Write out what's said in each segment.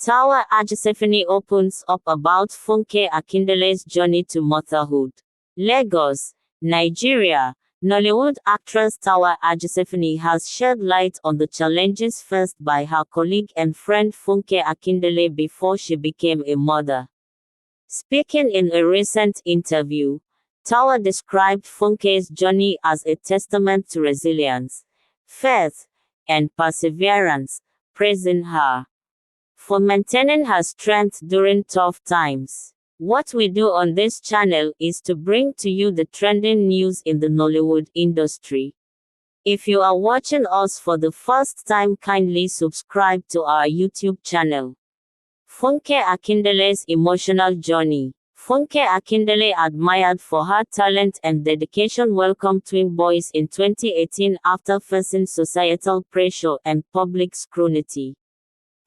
TAWA AJISEFINI opens up about Funke Akindele's journey to motherhood. Lagos, Nigeria. Nollywood actress TAWA AJISEFINI has shed light on the challenges faced by her colleague and friend Funke Akindele before she became a mother. Speaking in a recent interview, TAWA described Funke's journey as a testament to resilience, faith, and perseverance, praising her for maintaining her strength during tough times. What we do on this channel is to bring to you the trending news in the Nollywood industry. If you are watching us for the first time, kindly subscribe to our YouTube channel. Funke Akindele's emotional journey. Funke Akindele, admired for her talent and dedication, welcomed twin boys in 2018 after facing societal pressure and public scrutiny.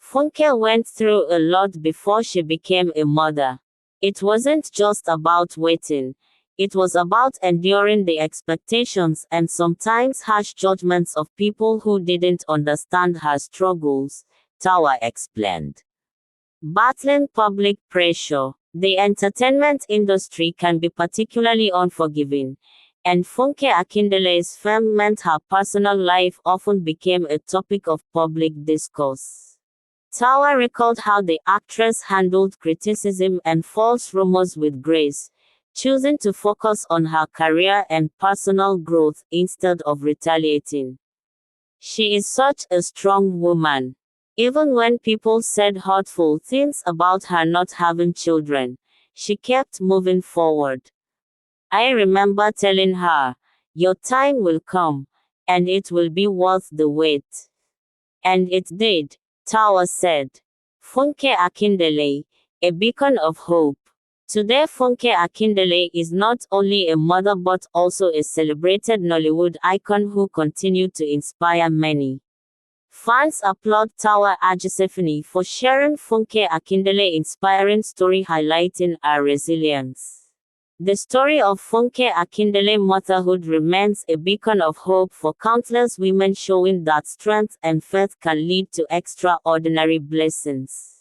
Funke went through a lot before she became a mother. It wasn't just about waiting. It was about enduring the expectations and sometimes harsh judgments of people who didn't understand her struggles, TAWA explained. Battling public pressure. The entertainment industry can be particularly unforgiving, and Funke Akindele's fame meant her personal life often became a topic of public discourse. TAWA recalled how the actress handled criticism and false rumors with grace, choosing to focus on her career and personal growth instead of retaliating. "She is such a strong woman. Even when people said hurtful things about her not having children, she kept moving forward. I remember telling her, 'Your time will come, and it will be worth the wait.' And it did," TAWA said. Funke Akindele, a beacon of hope. Today Funke Akindele is not only a mother but also a celebrated Nollywood icon who continues to inspire many. Fans applaud TAWA AJISEFINI for sharing Funke Akindele's inspiring story, highlighting her resilience. The story of Funke Akindele's motherhood remains a beacon of hope for countless women, showing that strength and faith can lead to extraordinary blessings.